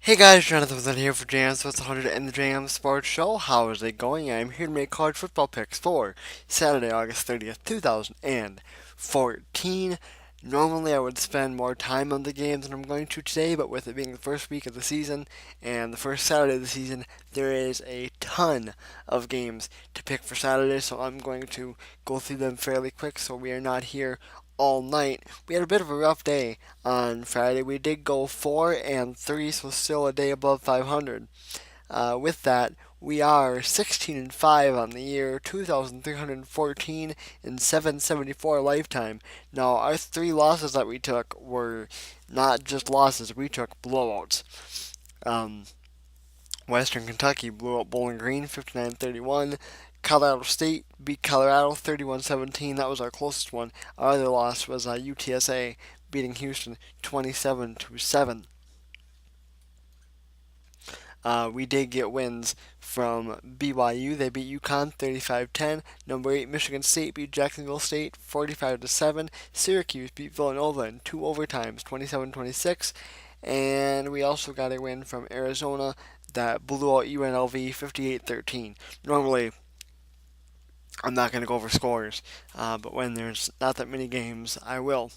Hey guys, Jonathan was here for Jams with 100 and the Jam Sports Show. How is it going? I'm here to make college football picks for Saturday, August 30th, 2014. Normally, I would spend more time on the games than I'm going to today, but with it being the first week of the season and the first Saturday of the season, there is a ton of games to pick for Saturday, so I'm going to go through them fairly quick so we are not here all night. We had a bit of a rough day on Friday. We did go 4-3, so still a day above 500. With that, we are 16-5 on the year, 2,314 and 774 lifetime. Now, our three losses that we took were not just losses; we took blowouts. Um, Western Kentucky blew out Bowling Green 59-31. Colorado State beat Colorado 31-17. That was our closest one. Our other loss was UTSA beating Houston 27-7. We did get wins from BYU. They beat UConn 35-10. Number 8 Michigan State beat Jacksonville State 45-7. Syracuse beat Villanova in two overtimes 27-26. And we also got a win from Arizona that blew out UNLV 58-13. Normally, I'm not going to go over scores, but when there's not that many games, I will.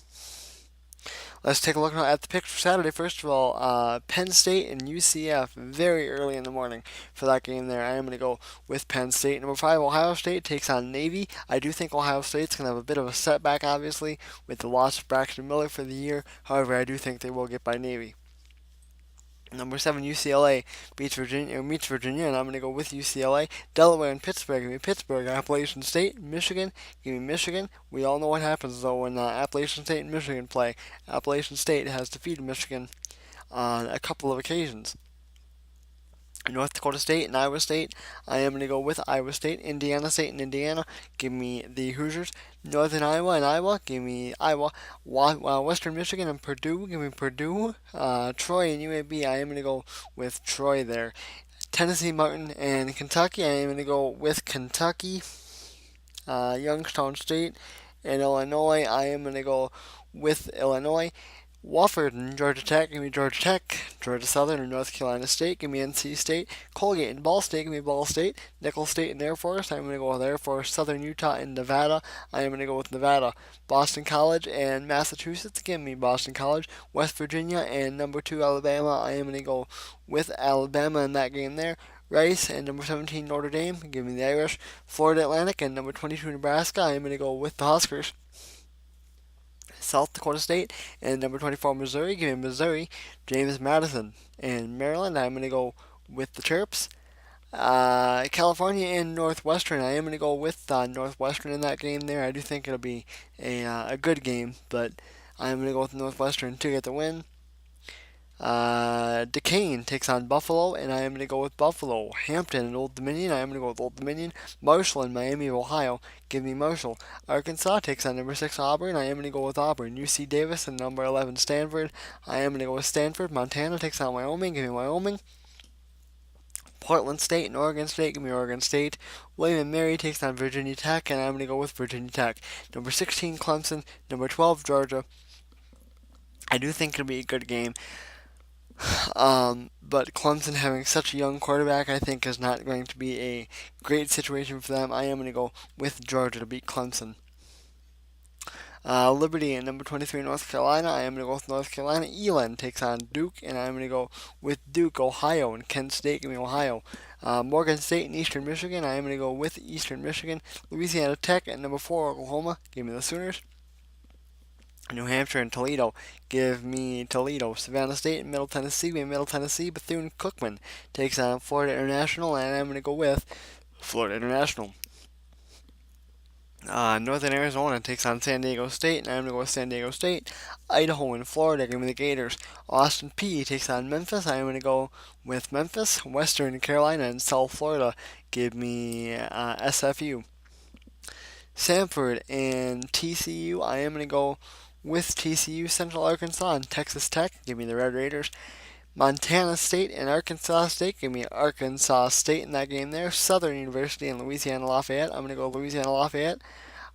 Let's take a look at the picks for Saturday. First of all, Penn State and UCF very early in the morning for that game there. I am going to go with Penn State. Number 5, Ohio State takes on Navy. I do think Ohio State's going to have a bit of a setback, obviously, with the loss of Braxton Miller for the year. However, I do think they will get by Navy. Number 7, UCLA meets Virginia, and I'm going to go with UCLA. Delaware and Pittsburgh. Give me Pittsburgh. Appalachian State, Michigan. Give me Michigan. We all know what happens, though, when Appalachian State and Michigan play. Appalachian State has defeated Michigan on a couple of occasions. North Dakota State and Iowa State. I am going to go with Iowa State. Indiana State and Indiana. Give me the Hoosiers. Northern Iowa and Iowa. Give me Iowa. Western Michigan and Purdue. Give me Purdue. Troy and UAB. I am going to go with Troy there. Tennessee Martin and Kentucky. I am going to go with Kentucky. Youngstown State and Illinois. I am going to go with Illinois. Wofford and Georgia Tech, give me Georgia Tech. Georgia Southern and North Carolina State, give me NC State. Colgate and Ball State, give me Ball State. Nicholls State and Air Force, I'm going to go with Air Force. Southern Utah and Nevada, I am going to go with Nevada. Boston College and Massachusetts, give me Boston College. West Virginia and number 2 Alabama, I am going to go with Alabama in that game there. Rice and number 17 Notre Dame, give me the Irish. Florida Atlantic and number 22 Nebraska, I am going to go with the Huskers. South Dakota State and number 24 Missouri. Give me Missouri. James Madison and Maryland. I'm going to go with the Terps. California and Northwestern. I am going to go with Northwestern in that game there. I do think it'll be a good game, but I'm going to go with Northwestern to get the win. Duquesne takes on Buffalo, and I am going to go with Buffalo. Hampton and Old Dominion, I am going to go with Old Dominion. Marshall and Miami of Ohio, give me Marshall. Arkansas takes on number 6 Auburn, I am going to go with Auburn. UC Davis and number 11 Stanford, I am going to go with Stanford. Montana takes on Wyoming, give me Wyoming. Portland State and Oregon State, give me Oregon State. William and Mary takes on Virginia Tech, and I'm going to go with Virginia Tech. Number 16 Clemson, number 12 Georgia. I do think it'll be a good game. But Clemson having such a young quarterback, I think, is not going to be a great situation for them. I am going to go with Georgia to beat Clemson. Liberty and number 23 North Carolina. I am going to go with North Carolina. Elon takes on Duke, and I'm going to go with Duke. Ohio and Kent State, give me Ohio. Morgan State and Eastern Michigan. I am going to go with Eastern Michigan. Louisiana Tech and number 4 Oklahoma. Give me the Sooners. New Hampshire and Toledo, give me Toledo. Savannah State and Middle Tennessee, give me Middle Tennessee. Bethune-Cookman takes on Florida International, and I'm going to go with Florida International. Northern Arizona takes on San Diego State, and I'm going to go with San Diego State. Idaho and Florida, give me the Gators. Austin Peay takes on Memphis, I'm going to go with Memphis. Western Carolina and South Florida, give me SFU. Samford and TCU, I am going to go with TCU. Central Arkansas and Texas Tech, give me the Red Raiders. Montana State and Arkansas State, give me Arkansas State in that game there. Southern University and Louisiana Lafayette, I'm going to go Louisiana Lafayette.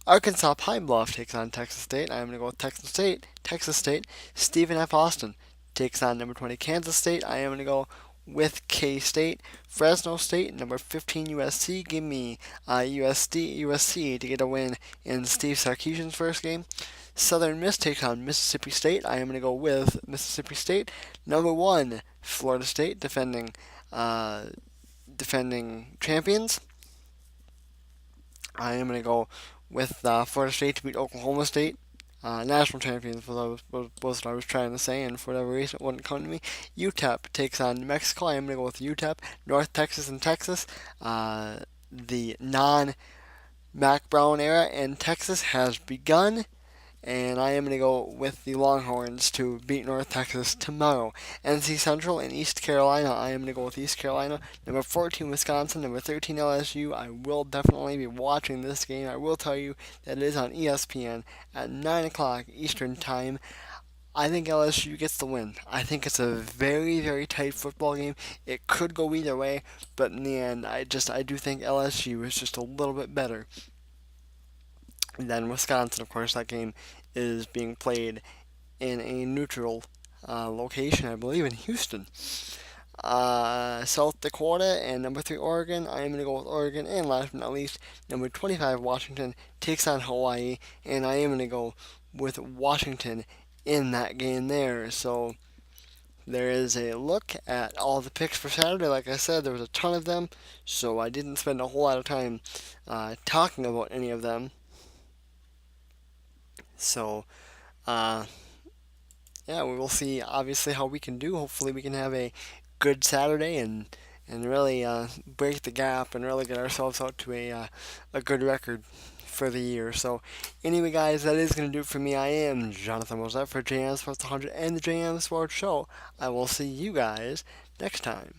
Arkansas Pine Bluff takes on Texas State, I'm going to go with Texas State. Texas State, Stephen F. Austin takes on number 20 Kansas State. I am going to go with K-State. Fresno State, number 15 USC. Give me USC to get a win in Steve Sarkisian's first game. Southern Miss takes on Mississippi State. I am going to go with Mississippi State. Number 1 Florida State, defending champions. I am going to go with Florida State to beat Oklahoma State. National champions was what I was trying to say, and for whatever reason it wouldn't come to me. UTEP takes on New Mexico. I am going to go with UTEP. North Texas and Texas. The non-Mac Brown era in Texas has begun, and I am going to go with the Longhorns to beat North Texas tomorrow. NC Central and East Carolina. I am going to go with East Carolina. Number 14 Wisconsin, number 13 LSU. I will definitely be watching this game. I will tell you that it is on ESPN at 9 o'clock Eastern Time. I think LSU gets the win. I think it's a very, very tight football game. It could go either way, but in the end, I do think LSU is just a little bit better than Wisconsin. Of course, that game is being played in a neutral location, I believe, in Houston. South Dakota and number 3 Oregon. I am going to go with Oregon. And last but not least, number 25 Washington takes on Hawaii, and I am going to go with Washington in that game there. So there is a look at all the picks for Saturday. Like I said, there was a ton of them, so I didn't spend a whole lot of time talking about any of them. So, yeah, we will see obviously how we can do. Hopefully, we can have a good Saturday and really break the gap and really get ourselves out to a good record for the year. So, anyway, guys, that is going to do it for me. I am Jonathan Mosette for JM Sports 100 and the JM Sports Show. I will see you guys next time.